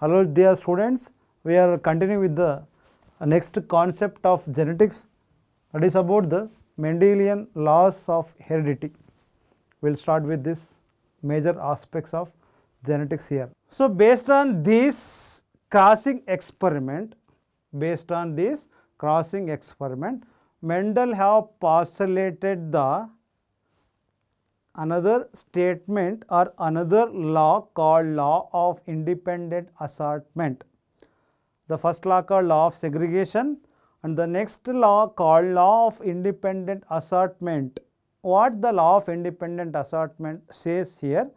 Hello dear students, we are continuing with the next concept of genetics, that is about the Mendelian laws of heredity. We will start with this major aspects of genetics here. So based on this crossing experiment, Mendel have postulated the another statement or another law called law of independent assortment. The first law called law of segregation and the next law called law of independent assortment. What the law of independent assortment says here?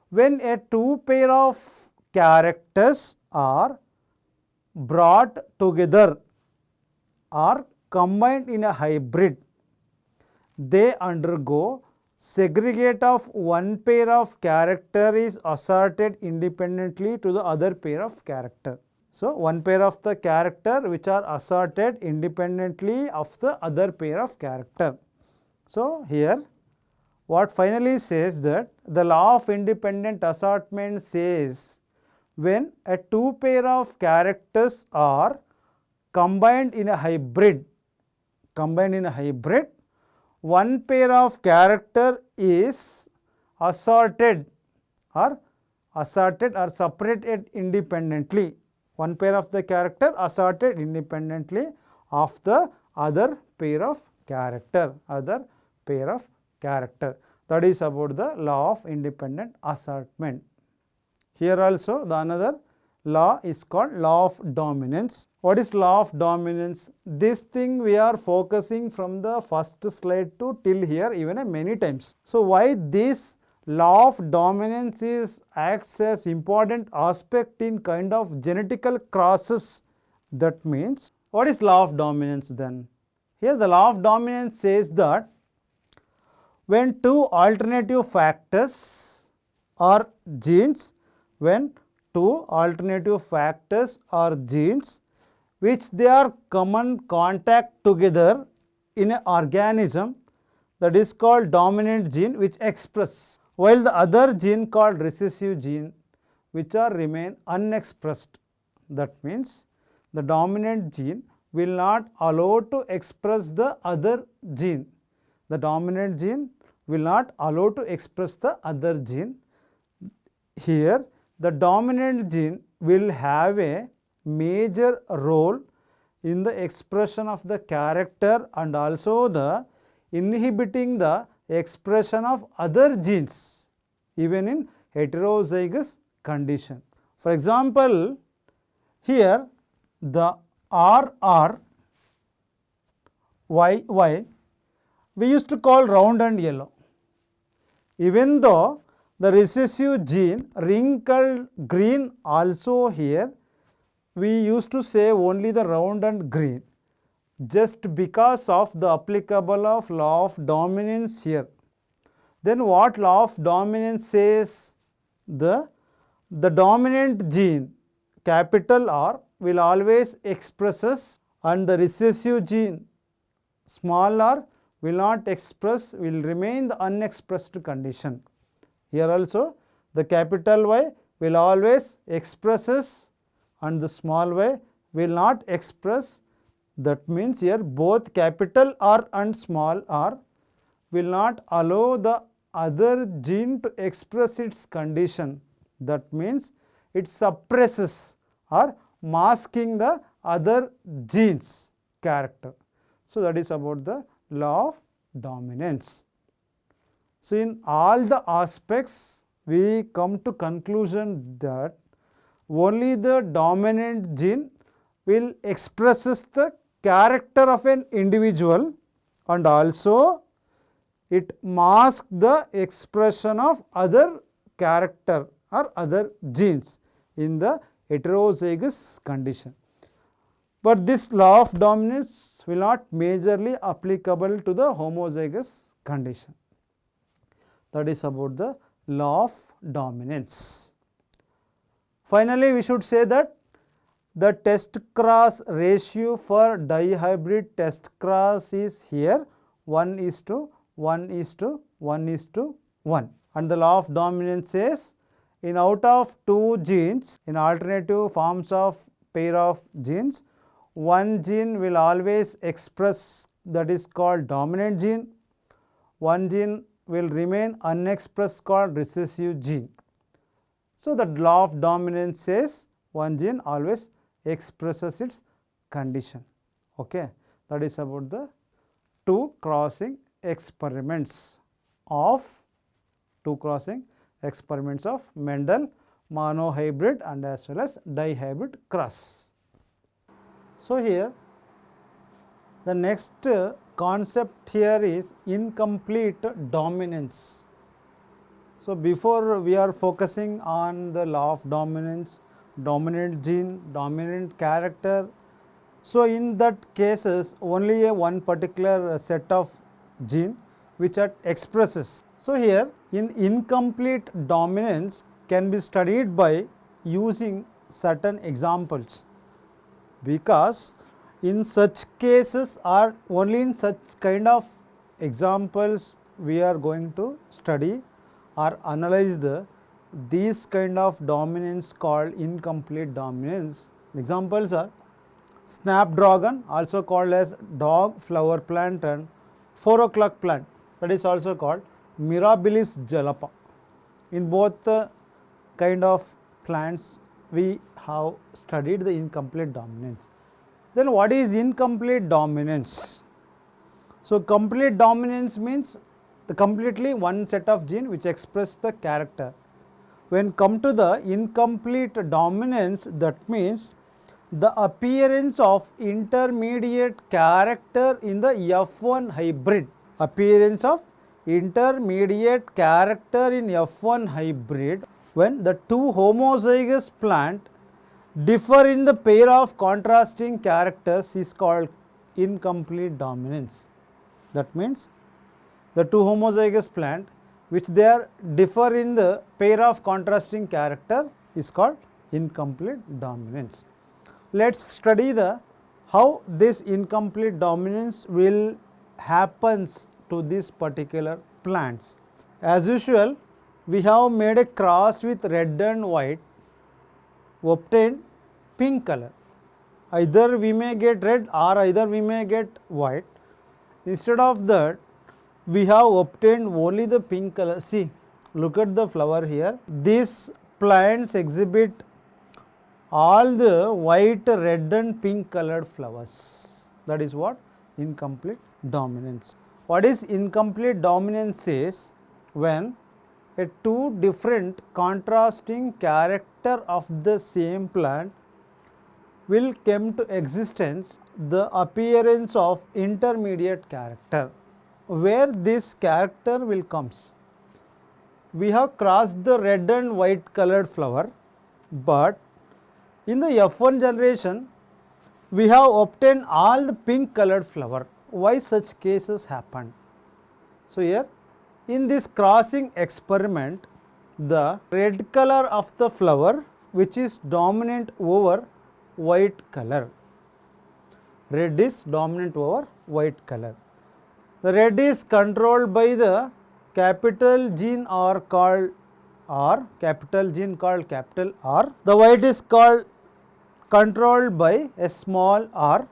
When a two pair of characters are brought together or combined in a hybrid, they undergo segregate of one pair of character is asserted independently to the other pair of character. So, one pair of the character which are asserted independently of the other pair of character. So, here what finally says that the law of independent assortment says when a two pair of characters are combined in a hybrid, one pair of character is assorted or separated independently. One pair of the character assorted independently of the other pair of character. That is about the law of independent assortment. Here also the another law is called law of dominance. What is law of dominance? This thing we are focusing from the first slide to till here even many times. So why this law of dominance acts as important aspect in kind of genetical crosses? That means what is law of dominance then? Here the law of dominance says that when two alternative factors or genes, which they are common contact together in an organism, that is called dominant gene which express, while the other gene called recessive gene which are remain unexpressed. That means the dominant gene will not allow to express the other gene. The dominant gene will not allow to express the other gene. Here the dominant gene will have a major role in the expression of the character and also the inhibiting the expression of other genes even in heterozygous condition. For example, here the RR YY we used to call round and yellow, even though the recessive gene wrinkled green also here we used to say only the round and green just because of the applicable of law of dominance here. Then what law of dominance says? The dominant gene capital R will always expresses and the recessive gene small r will not express, will remain the unexpressed condition. Here also the capital Y will always expresses and the small y will not express. That means here both capital R and small r will not allow the other gene to express its condition. That means it suppresses or masking the other genes character. So that is about the law of dominance. So in all the aspects we come to conclusion that only the dominant gene will expresses the character of an individual and also it masks the expression of other character or other genes in the heterozygous condition. But this law of dominance will not majorly applicable to the homozygous condition. That is about the law of dominance. Finally, we should say that the test cross ratio for dihybrid test cross is here 1:1:1:1 and the law of dominance says in out of two genes, in alternative forms of pair of genes, one gene will always express, that is called dominant gene. One gene will remain unexpressed called recessive gene. So, the law of dominance says one gene always expresses its condition. Okay. That is about the two crossing experiments of Mendel, monohybrid and as well as dihybrid cross. So, here the next concept here is incomplete dominance. So, before we are focusing on the law of dominance, dominant gene, dominant character. So, in that cases only one particular set of gene which are expresses. So, here in incomplete dominance can be studied by using certain examples, because in such cases or only in such kind of examples we are going to study or analyze these kind of dominance called incomplete dominance. Examples are snapdragon, also called as dog flower plant, and 4 o'clock plant, that is also called Mirabilis jalapa. In both kind of plants we have studied the incomplete dominance. Then what is incomplete dominance? So, complete dominance means the completely one set of gene which express the character. When come to the incomplete dominance, that means the appearance of intermediate character in the F1 hybrid. Appearance of intermediate character in F1 hybrid when the two homozygous plant differ in the pair of contrasting characters is called incomplete dominance. That means the two homozygous plant which they are differ in the pair of contrasting character is called incomplete dominance. Let us study how this incomplete dominance will happens to these particular plants. As usual, we have made a cross with red and white, obtain pink color. Either we may get red or either we may get white. Instead of that, we have obtained only the pink color. See, look at the flower here. These plants exhibit all the white, red and pink colored flowers. That is what incomplete dominance. What is incomplete dominance is when a two different contrasting character of the same plant will come to existence, the appearance of intermediate character. Where this character will comes? We have crossed the red and white colored flower, but in the F1 generation we have obtained all the pink colored flower. Why such cases happen? So, here in this crossing experiment, the red color of the flower which is dominant over white color. Red is dominant over white color. The red is controlled by the capital gene or called R, capital gene called capital R. The white is called controlled by a small r,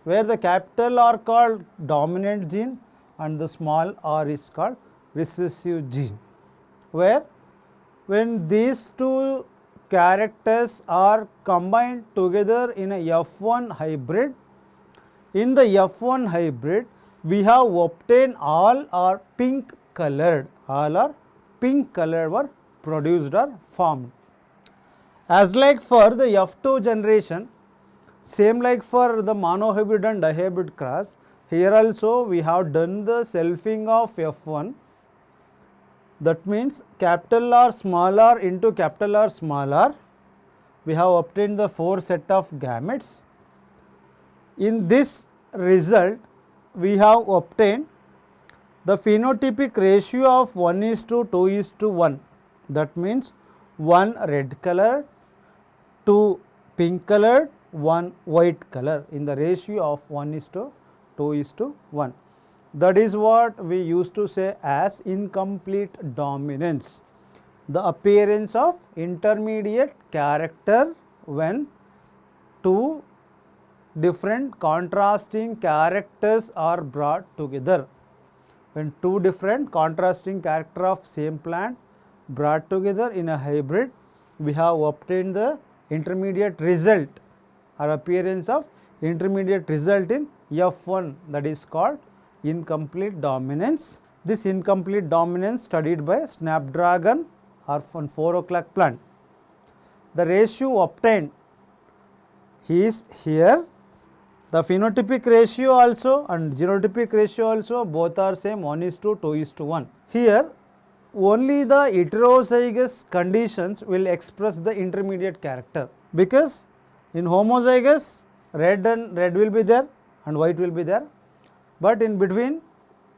where the capital R called dominant gene and the small r is called recessive gene, where when these two characters are combined together in a F1 hybrid, in the F1 hybrid we have obtained all are pink colored, all are pink colored were produced or formed. As like for the F2 generation, same like for the monohybrid and dihybrid cross, here also we have done the selfing of F1. That means capital R small r into capital R small r, we have obtained the 4 set of gametes. In this result, we have obtained the phenotypic ratio of 1:2:1. That means 1 red color, 2 pink colored, 1 white color in the ratio of 1:2:1. That is what we used to say as incomplete dominance. the appearance of intermediate character when two different contrasting characters are brought together. When two different contrasting character of same plant brought together in a hybrid, we have obtained the intermediate result or appearance of intermediate result in F1, that is called incomplete dominance. This incomplete dominance studied by Snapdragon or 4 o'clock plant. The ratio obtained is here. The phenotypic ratio also and genotypic ratio also both are same, 1:2:1. Here only the heterozygous conditions will express the intermediate character, because in homozygous red will be there and white will be there, but in between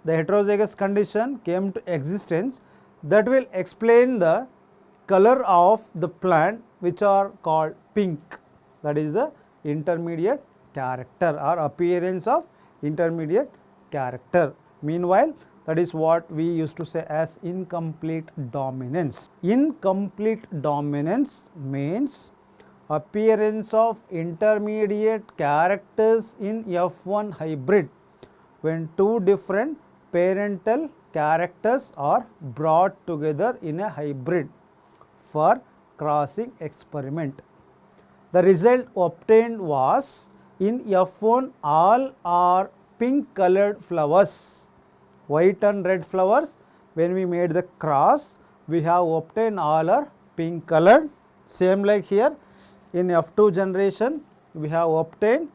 the heterozygous condition came to existence, that will explain the color of the plant which are called pink, that is the intermediate character or appearance of intermediate character. Meanwhile, that is what we used to say as incomplete dominance. Incomplete dominance means appearance of intermediate characters in F1 hybrid when two different parental characters are brought together in a hybrid for crossing experiment. The result obtained was in F1 all are pink colored flowers, white and red flowers. When we made the cross, we have obtained all are pink colored. Same like here in F2 generation, we have obtained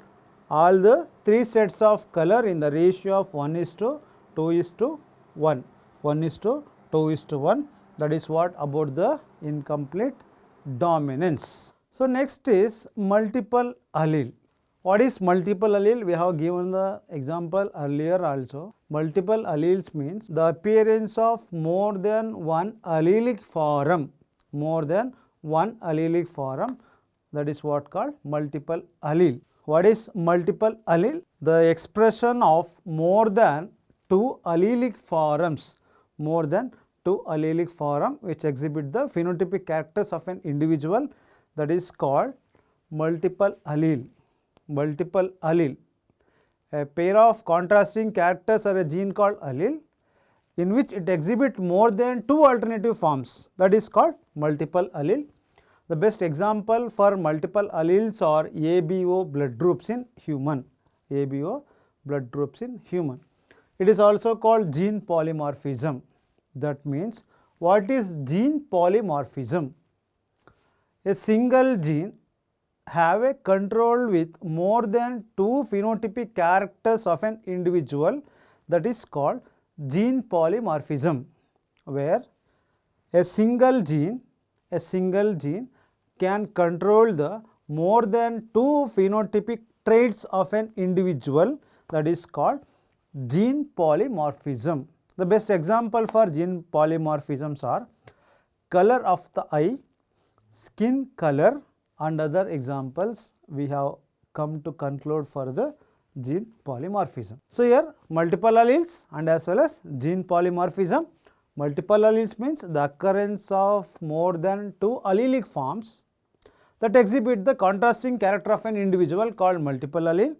all the three sets of color in the ratio of 1:2:1. 1:2:1. That is what about the incomplete dominance. So next is multiple allele. What is multiple allele? We have given the example earlier also. Multiple alleles means the appearance of more than one allelic form. More than one allelic form. That is what called multiple allele. What is multiple allele? The expression of more than two allelic forms. More than two allelic form which exhibit the phenotypic characters of an individual, that is called multiple allele. Multiple allele. A pair of contrasting characters are a gene called allele in which it exhibits more than two alternative forms, that is called multiple allele. The best example for multiple alleles are ABO blood groups in human. ABO blood groups in human. It is also called gene polymorphism. That means, what is gene polymorphism? A single gene have a control with more than two phenotypic characters of an individual, that is called gene polymorphism, where a single gene can control the more than two phenotypic traits of an individual, that is called gene polymorphism. The best example for gene polymorphisms are color of the eye, skin color, and other examples we have come to conclude for the gene polymorphism. So here multiple alleles and as well as gene polymorphism. Multiple alleles means the occurrence of more than two allelic forms that exhibit the contrasting character of an individual called multiple allele.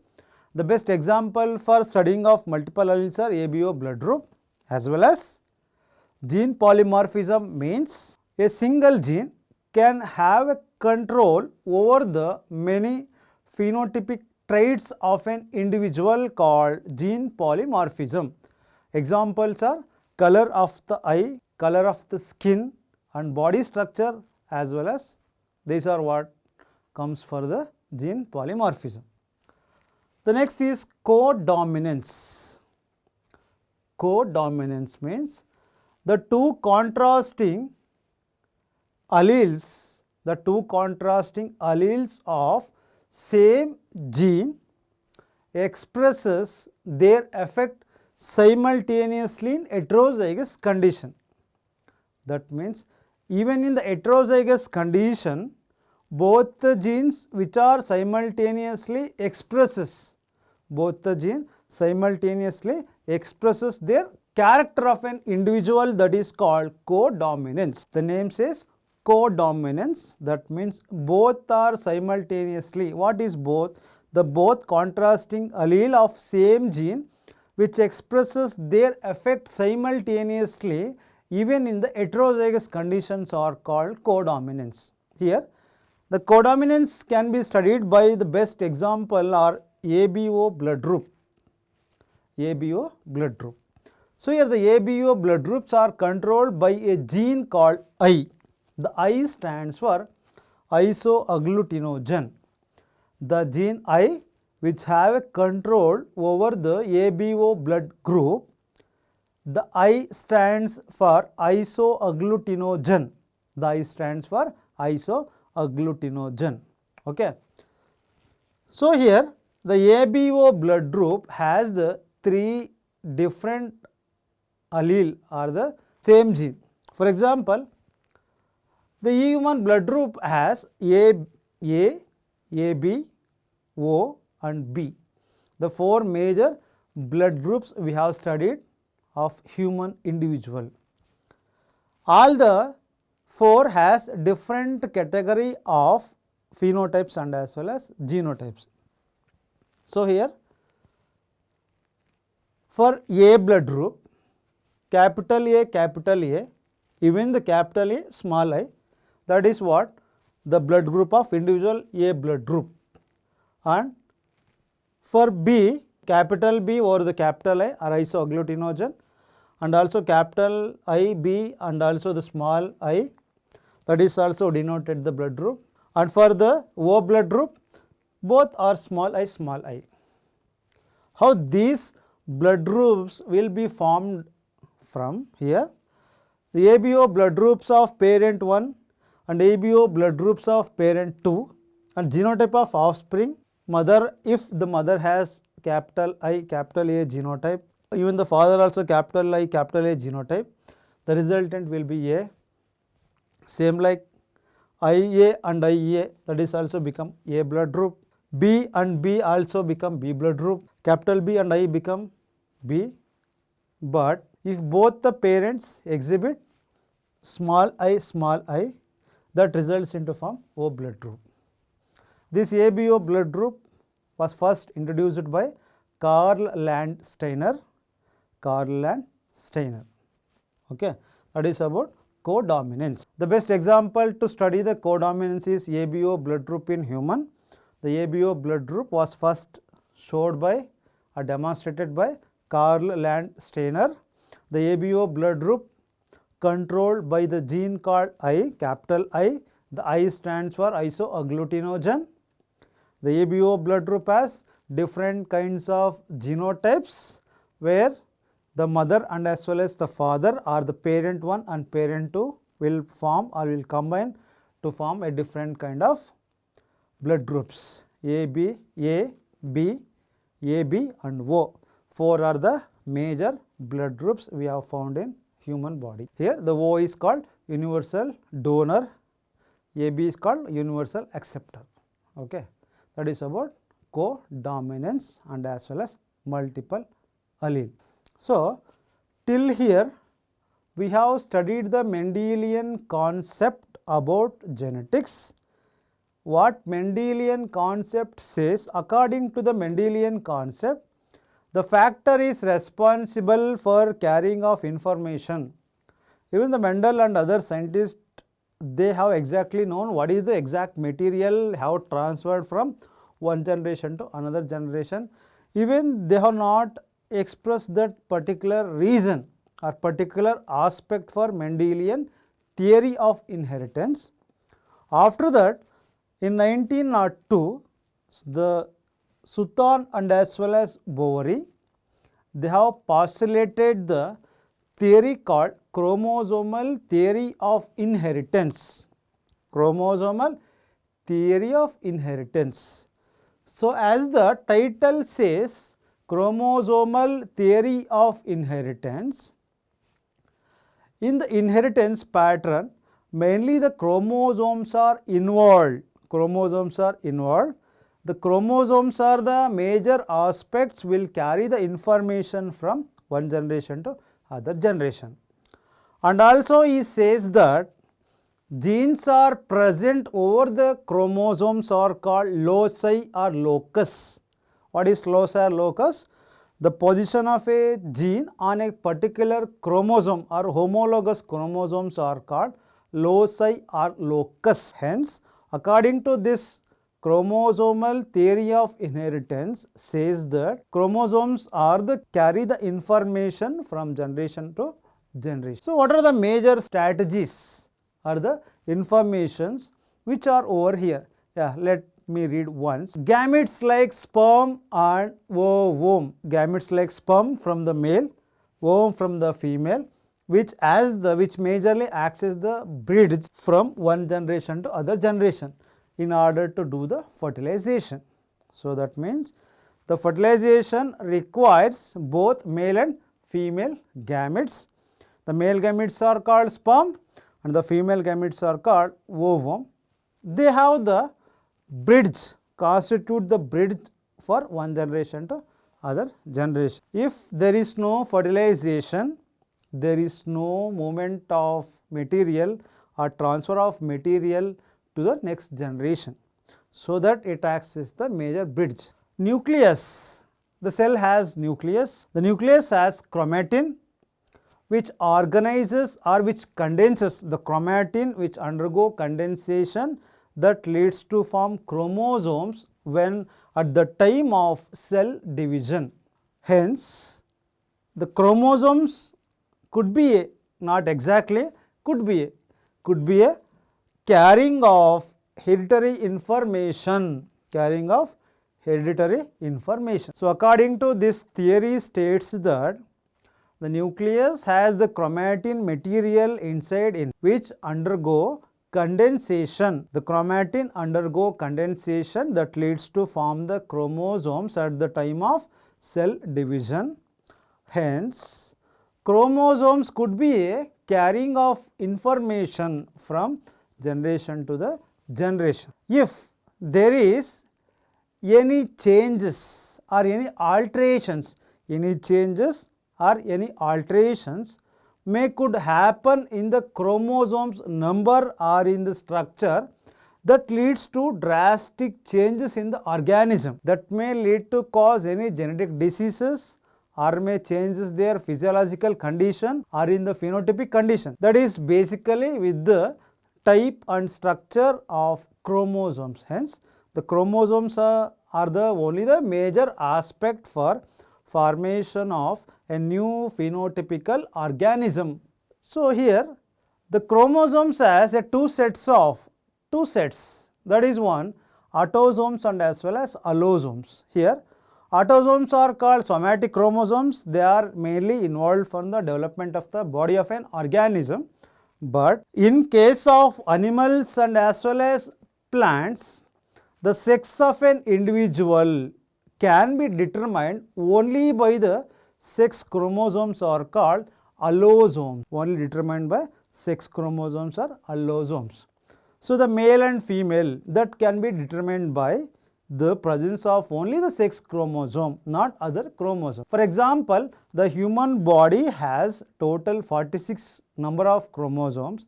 The best example for studying of multiple alleles are ABO blood group, as well as gene polymorphism means a single gene can have a control over the many phenotypic traits of an individual called gene polymorphism. Examples are color of the eye, color of the skin, and body structure, as well as these are what comes for the gene polymorphism. The next is codominance. Codominance means the two contrasting alleles of same gene expresses their effect simultaneously in heterozygous condition. That means even in the heterozygous condition, both the genes which are simultaneously expresses their character of an individual that is called codominance. The name says codominance, that means both are simultaneously. What is both? The both contrasting allele of same gene which expresses their effect simultaneously even in the heterozygous conditions are called codominance. Here the codominance can be studied by the best example are ABO blood group. ABO blood group. So here the ABO blood groups are controlled by a gene called I. The I stands for isoagglutinogen. The gene I which have a control over the ABO blood group, the I stands for isoagglutinogen. The I stands for isoagglutinogen. Okay. So here the ABO blood group has the three different allele or the same gene. For example, the human blood group has A, AB, O and B. The four major blood groups we have studied of human individual. All the four has different category of phenotypes and as well as genotypes. So here for A blood group, capital A, even the capital A, small I, that is what the blood group of individual A blood group. And for B, capital B over the capital I are isoagglutinogen, and also capital I, B and also the small I, that is also denoted the blood group. And for the O blood group, both are small I. How these blood groups will be formed from here? The ABO blood groups of parent 1 and ABO blood groups of parent 2, and genotype of offspring, mother, if the mother has capital I, capital A genotype, even the father also capital I, capital A genotype, the resultant will be A. Same like IA and IA, that is also become A blood group. B and B also become B blood group. Capital B and I become B. But if both the parents exhibit small I, that results into form O blood group. This ABO blood group was first introduced by Karl Landsteiner. Okay, that is about codominance. The best example to study the codominance is ABO blood group in human. The ABO blood group was first showed by or demonstrated by Karl Landsteiner. The ABO blood group controlled by the gene called I, capital I. The I stands for isoagglutinogen. The ABO blood group has different kinds of genotypes where the mother and as well as the father or the parent 1 and parent 2 will form or will combine to form a different kind of blood groups. A, B and O. Four are the major blood groups we have found in human body. Here the O is called universal donor, AB is called universal acceptor. Okay. That is about codominance and as well as multiple allele. So till here we have studied the Mendelian concept about genetics. What Mendelian concept says, according to the Mendelian concept, the factor is responsible for carrying of information. Even the Mendel and other scientists, they have exactly known what is the exact material have transferred from one generation to another generation. Even they have not expressed that particular reason or particular aspect for Mendelian theory of inheritance. After that, in 1902, the Sutton and as well as Boveri, they have postulated the theory called chromosomal theory of inheritance. Chromosomal theory of inheritance. So as the title says, chromosomal theory of inheritance, in the inheritance pattern, mainly the chromosomes are involved. The chromosomes are the major aspects will carry the information from one generation to other generation. And also he says that genes are present over the chromosomes are called loci or locus. What is loci or locus? The position of a gene on a particular chromosome or homologous chromosomes are called loci or locus. Hence, according to this chromosomal theory of inheritance says that chromosomes are carry the information from generation to generation. So, what are the major strategies or the informations which are over here? Yeah, let me read once. Gametes like sperm and ovum. Gametes like sperm from the male, ovum from the female, which majorly acts as the bridge from one generation to other generation in order to do the fertilization. So, that means the fertilization requires both male and female gametes. The male gametes are called sperm and the female gametes are called ovum. They have the bridge, constitute the bridge for one generation to other generation. If there is no fertilization, there is no movement of material or transfer of material to the next generation. So that it acts as the major bridge. Nucleus. The cell has nucleus. The nucleus has chromatin, which organizes or which condenses the chromatin, which undergo condensation that leads to form chromosomes when at the time of cell division. Hence, the chromosomes could be a, not exactly, could be a carrying of hereditary information, So, according to this theory states that the nucleus has the chromatin material inside in which undergo condensation. The chromatin undergo condensation that leads to form the chromosomes at the time of cell division. Hence, chromosomes could be a carrying of information from generation to the generation. If there is any changes or any alterations, could happen in the chromosomes number or in the structure that leads to drastic changes in the organism that may lead to cause any genetic diseases or may changes their physiological condition or in the phenotypic condition. That is basically with the type and structure of chromosomes. Hence, the chromosomes are only the major aspect for formation of a new phenotypical organism. So, here the chromosomes has a two sets, that is one autosomes and as well as allosomes. Here autosomes are called somatic chromosomes. They are mainly involved for the development of the body of an organism. But in case of animals and as well as plants, the sex of an individual can be determined only by the sex chromosomes are called allosomes, only determined by sex chromosomes are allosomes. So, the male and female that can be determined by the presence of only the sex chromosome, not other chromosome. For example, the human body has total 46 number of chromosomes.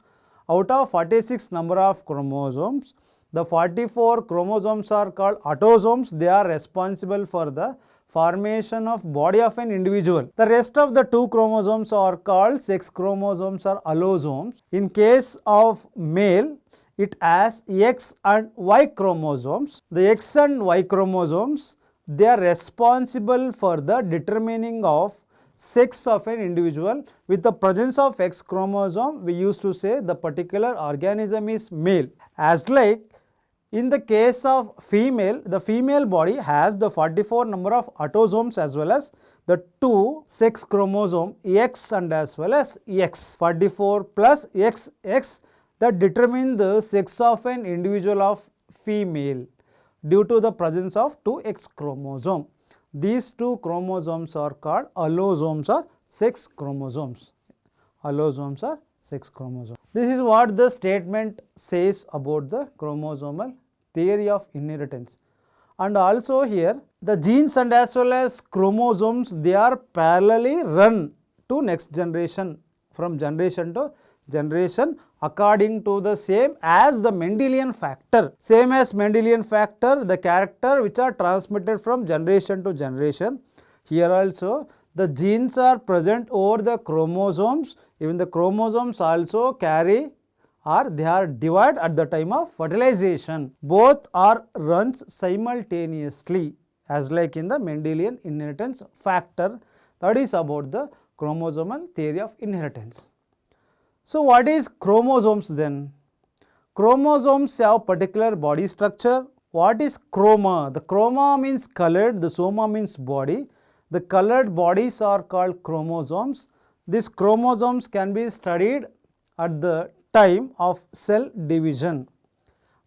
Out of 46 number of chromosomes, the 44 chromosomes are called autosomes. They are responsible for the formation of body of an individual. The rest of the 2 chromosomes are called sex chromosomes or allosomes. In case of male, it has X and Y chromosomes. The X and Y chromosomes, they are responsible for the determining of sex of an individual. With the presence of X chromosome, we used to say the particular organism is male. As like in the case of female, the female body has the 44 number of autosomes as well as the 2 sex chromosome X and as well as X. 44 plus XX that determine the sex of an individual of female due to the presence of 2 X chromosome. These 2 chromosomes are called allosomes or sex chromosomes. Allosomes are sex chromosomes. This is what the statement says about the chromosomal theory of inheritance. And also here the genes and as well as chromosomes, they are parallelly run to next generation, from generation to generation, according to the same as the Mendelian factor. Same as Mendelian factor, the character which are transmitted from generation to generation. Here also the genes are present over the chromosomes. Even the chromosomes also carry, or they are divided at the time of fertilization. Both are runs simultaneously, as like in the Mendelian inheritance factor. That is about the chromosomal theory of inheritance. So what is chromosomes then? Chromosomes have particular body structure. What is chroma? The chroma means colored, the soma means body. The colored bodies are called chromosomes. These chromosomes can be studied at the time of cell division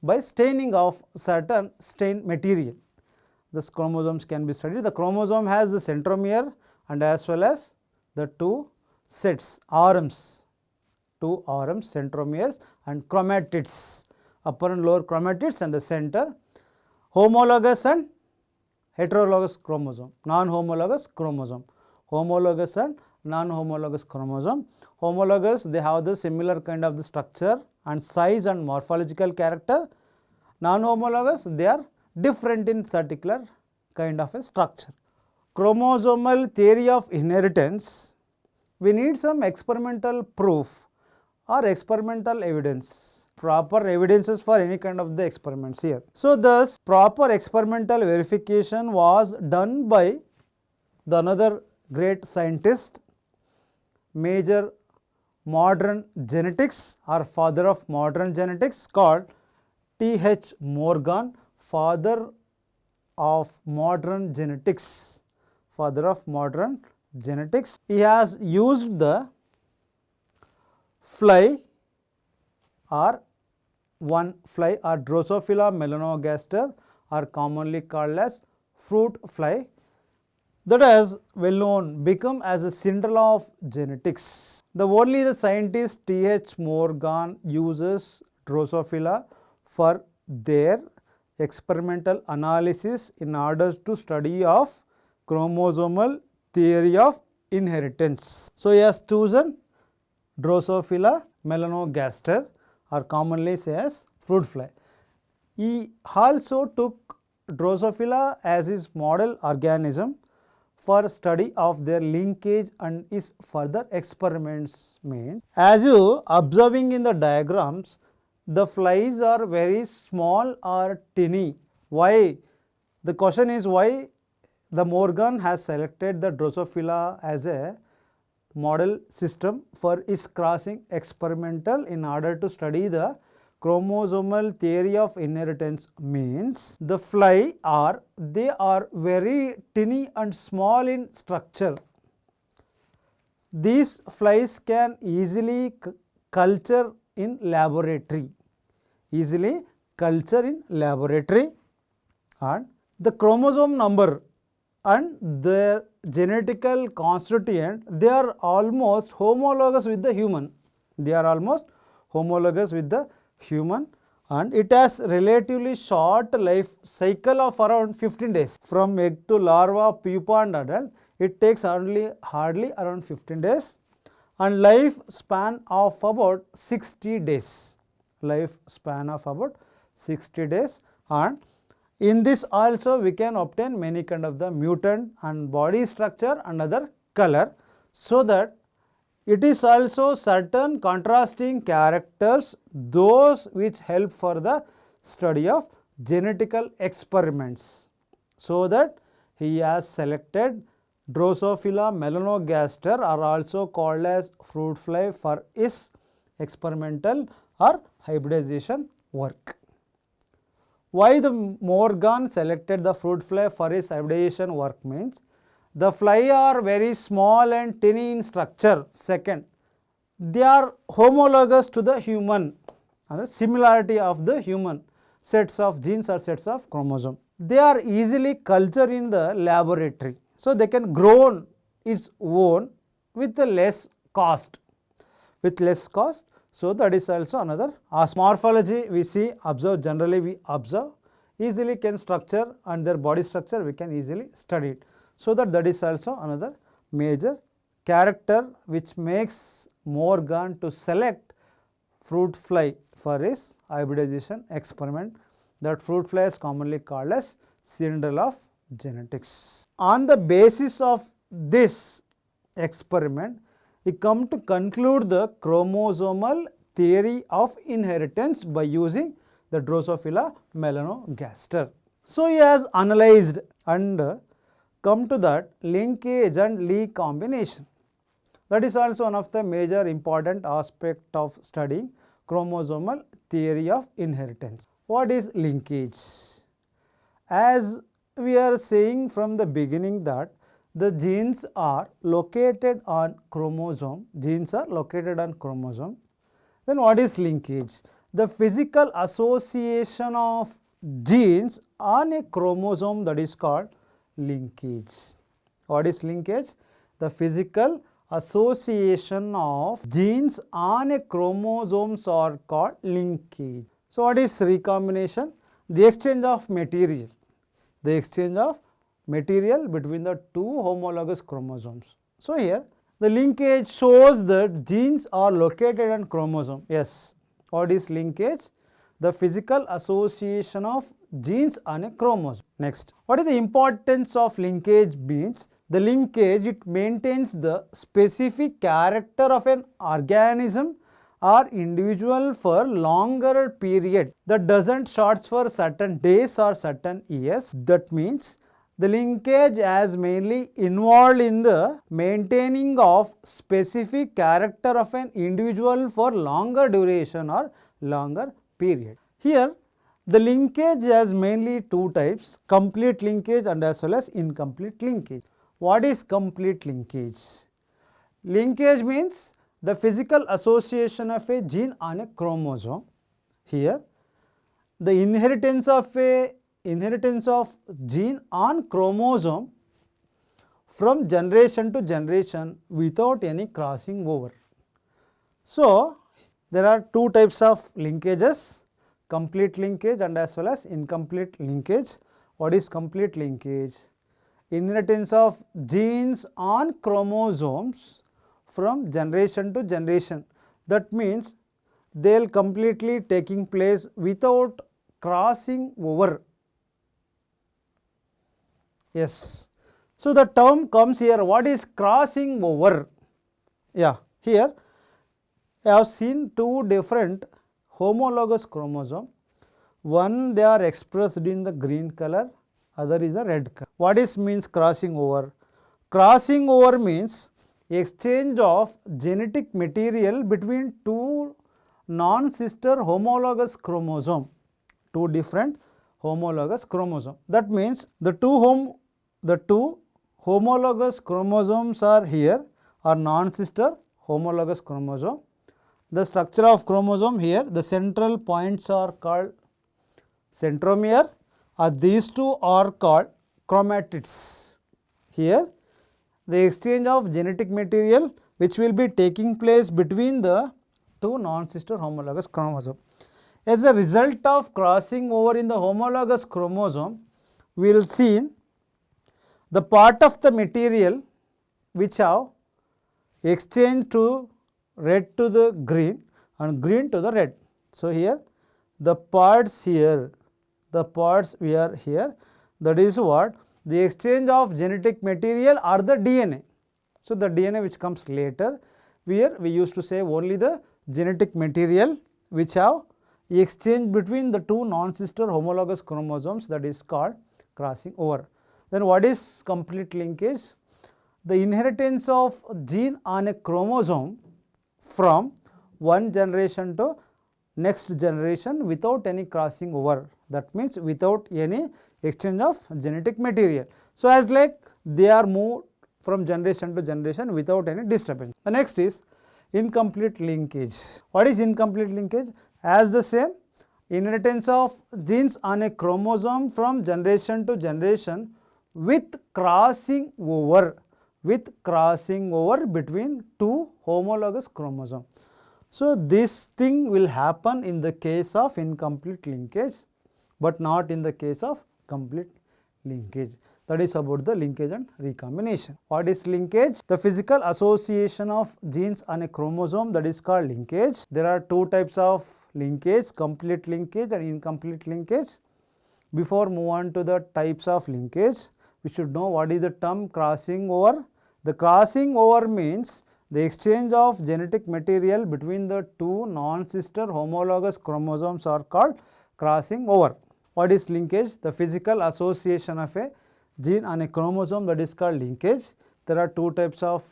by staining of certain stain material. These chromosomes can be studied. The chromosome has the centromere and as well as the two sets, arms, two arms, centromeres and chromatids, upper and lower chromatids and the center, homologous and heterologous chromosome, non-homologous chromosome, homologous and non-homologous chromosome. Homologous, they have the similar kind of the structure and size and morphological character. Non-homologous, they are different in particular kind of a structure. Chromosomal theory of inheritance, we need some experimental proof or experimental evidence, proper evidences for any kind of the experiments here. So thus proper experimental verification was done by the another great scientist, major modern genetics or father of modern genetics, called T.H. Morgan, father of modern genetics, father of modern genetics. He has used the fly or one fly or Drosophila melanogaster, are commonly called as fruit fly, that has well known become as a Cinderella of genetics. Only the scientist T.H. Morgan uses Drosophila for their experimental analysis in order to study of chromosomal theory of inheritance. So he has chosen Drosophila melanogaster, or commonly say as fruit fly. He also took Drosophila as his model organism for study of their linkage and his further experiments made. As you observing in the diagrams, the flies are very small or tiny. Why? The question is why the Morgan has selected the Drosophila as a model system for his crossing experimental in order to study the chromosomal theory of inheritance. Means the fly are, they are very tiny and small in structure. These flies can easily culture in laboratory, easily culture in laboratory, and the chromosome number and their genetical constituent, they are almost homologous with the human. They are almost homologous with the human, and it has relatively short life cycle of around 15 days. From egg to larva, pupa and adult, it takes hardly around 15 days, and life span of about 60 days. Life span of about 60 days, and in this also we can obtain many kind of the mutant and body structure and other color, so that it is also certain contrasting characters, those which help for the study of genetical experiments. So that he has selected Drosophila melanogaster, are also called as fruit fly, for his experimental or hybridization work. Why the Morgan selected the fruit fly for his hybridization work means, the fly are very small and tiny in structure. Second, they are homologous to the human, and the similarity of the human, sets of genes or sets of chromosome. They are easily cultured in the laboratory, so they can grow its own with the less cost, So that is also another. As morphology we see, observe, generally we observe, easily can structure and their body structure we can easily study it. So that is also another major character which makes Morgan to select fruit fly for his hybridization experiment. That fruit fly is commonly called as Cinderella of genetics. On the basis of this experiment, we come to conclude the chromosomal theory of inheritance by using the Drosophila melanogaster. So he has analyzed and come to that linkage and Lie combination. That is also one of the major important aspect of studying chromosomal theory of inheritance. What is linkage? As we are saying from the beginning that the genes are located on chromosome, then what is linkage? The physical association of genes on a chromosome, that is called linkage. What is linkage? The physical association of genes on a chromosomes are called linkage. So what is recombination? The exchange of material. The exchange of material between the two homologous chromosomes. So here the linkage shows that genes are located on chromosome. Yes. What is linkage? The physical association of genes on a chromosome. Next, what is the importance of linkage means? The linkage, it maintains the specific character of an organism or individual for longer period. That doesn't short for certain days or certain years. That means the linkage is mainly involved in the maintaining of specific character of an individual for longer duration or longer period. Here the linkage has mainly two types, complete linkage and as well as incomplete linkage. What is complete linkage? Linkage means the physical association of a gene on a chromosome. Here the inheritance of gene on chromosome from generation to generation without any crossing over. So there are two types of linkages, complete linkage and as well as incomplete linkage. What is complete linkage? Inheritance of genes on chromosomes from generation to generation. That means they will completely taking place without crossing over. Yes. So the term comes here. What is crossing over? Yeah, here I have seen two different homologous chromosome. One they are expressed in the green color, other is the red color. What is means crossing over? Crossing over means exchange of genetic material between two non-sister homologous chromosome, two different homologous chromosome. That means the two homologous chromosomes are here are non-sister homologous chromosome. The structure of chromosome here, the central points are called centromere, these two are called chromatids. Here the exchange of genetic material which will be taking place between the two non-sister homologous chromosome. As a result of crossing over in the homologous chromosome, we will see the part of the material which have exchanged to red to the green and green to the red. So here the parts here, the parts we are here, that is what the exchange of genetic material or the DNA. So the DNA which comes later, where we used to say only the genetic material which have exchange between the two non-sister homologous chromosomes, that is called crossing over. Then what is complete linkage? The inheritance of gene on a chromosome from one generation to next generation without any crossing over. That means without any exchange of genetic material. So as like they are moved from generation to generation without any disturbance. The next is incomplete linkage. What is incomplete linkage? As the same, inheritance of genes on a chromosome from generation to generation with crossing over between two homologous chromosomes. So this thing will happen in the case of incomplete linkage, but not in the case of complete linkage. That is about the linkage and recombination. What is linkage? The physical association of genes on a chromosome, that is called linkage. There are two types of linkage, complete linkage and incomplete linkage. Before move on to the types of linkage, we should know what is the term crossing over. The crossing over means the exchange of genetic material between the two non-sister homologous chromosomes are called crossing over. What is linkage? The physical association of a gene on a chromosome, that is called linkage. There are two types of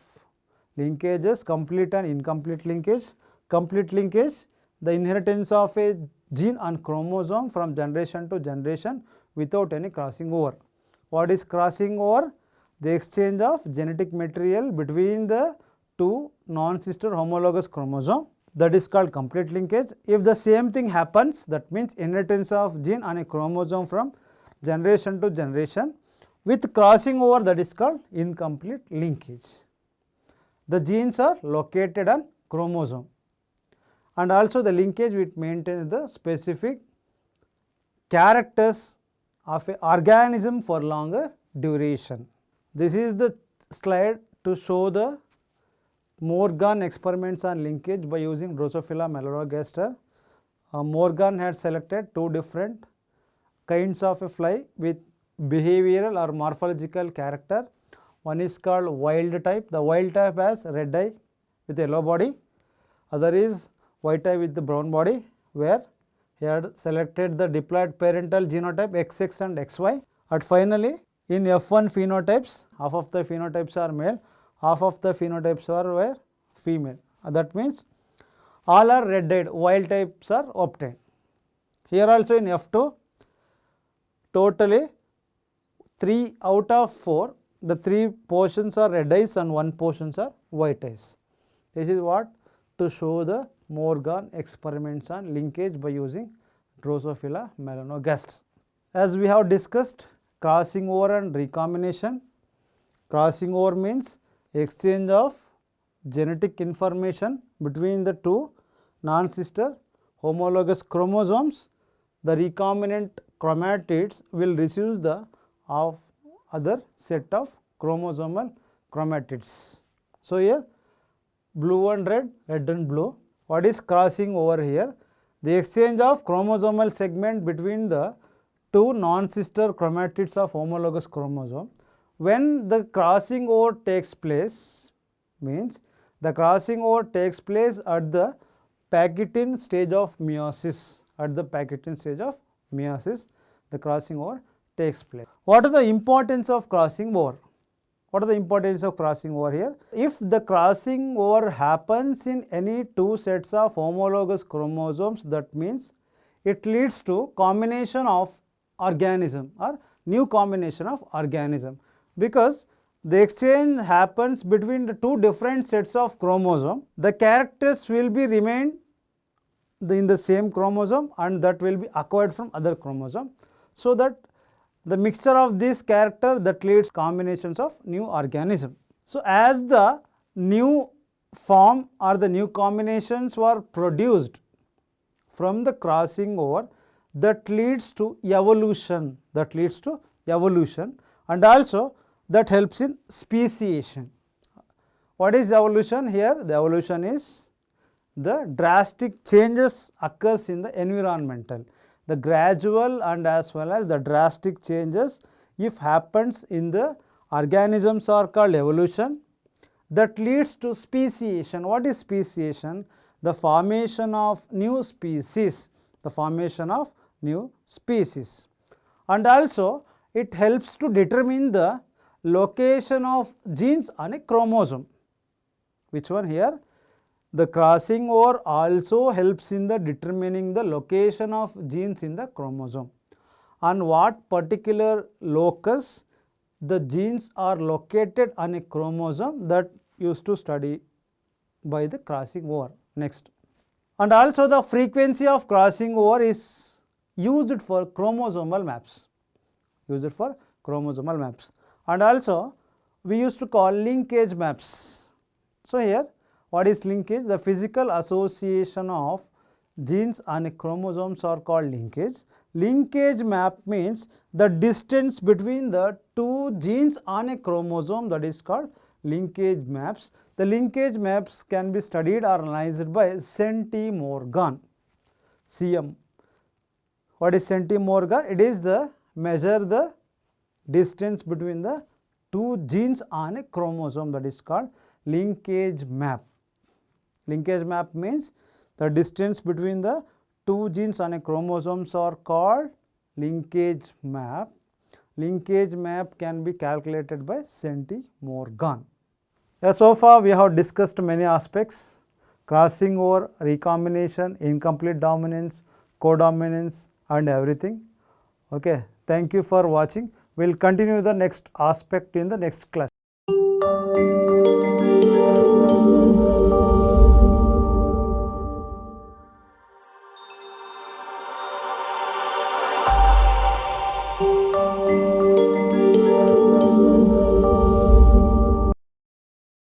linkages, complete and incomplete linkage. Complete linkage, the inheritance of a gene on chromosome from generation to generation without any crossing over. What is crossing over? The exchange of genetic material between the two non-sister homologous chromosome, that is called complete linkage. If the same thing happens, that means inheritance of gene on a chromosome from generation to generation with crossing over, that is called incomplete linkage. The genes are located on chromosome, and also the linkage which maintains the specific characters of an organism for longer duration. This is the slide to show the Morgan experiments on linkage by using Drosophila melanogaster. Morgan had selected two different kinds of a fly with behavioral or morphological character. One is called wild type. The wild type has red eye with yellow body. Other is white eye with the brown body, where he had selected the diploid parental genotype XX and XY. And finally, in F1 phenotypes, half of the phenotypes are male, half of the phenotypes were female. That means all are red eyed, wild types are obtained. Here also in F2, totally 3 out of 4, the 3 portions are red eyes and 1 portions are white eyes. This is what to show the Morgan experiments on linkage by using Drosophila melanogaster. As we have discussed, crossing over and recombination. Crossing over means exchange of genetic information between the two non-sister homologous chromosomes. The recombinant chromatids will receive the other set of chromosomal chromatids. So, here blue and red, red and blue. What is crossing over here? The exchange of chromosomal segment between the two non-sister chromatids of homologous chromosome. When the crossing over takes place, means the crossing over takes place at the Pagetian stage of meiosis. At the Pagetian stage of meiosis, the crossing over takes place. What is the importance of crossing over? What is the importance of crossing over here? If the crossing over happens in any two sets of homologous chromosomes, that means it leads to combination of organism or new combination of organism, because the exchange happens between the two different sets of chromosome. The characters will be remain in the same chromosome and that will be acquired from other chromosome. So, that the mixture of this character that leads combinations of new organism. So, as the new form or the new combinations were produced from the crossing over, that leads to evolution, and also that helps in speciation. What is evolution here? The evolution is the drastic changes occurs in the environmental. The gradual and as well as the drastic changes if happens in the organisms are called evolution. That leads to speciation. What is speciation? The formation of new species. The formation of new species. And also it helps to determine the location of genes on a chromosome. Which one here? The crossing over also helps in the determining the location of genes in the chromosome. On what particular locus the genes are located on a chromosome, that used to study by the crossing over. Next. And also the frequency of crossing over is used for chromosomal maps. And also we used to call linkage maps. So, here what is linkage? The physical association of genes on a chromosomes are called linkage. Linkage map means the distance between the two genes on a chromosome, that is called linkage maps. The linkage maps can be studied or analyzed by centimorgan. CM. What is centimorgan? It is the measure the distance between the two genes on a chromosome, that is called linkage map. Linkage map means the distance between the two genes on a chromosomes are called linkage map. Linkage map can be calculated by centimorgan. So far we have discussed many aspects: crossing over, recombination, incomplete dominance, codominance and everything. Okay, thank you for watching. We will continue the next aspect in the next class.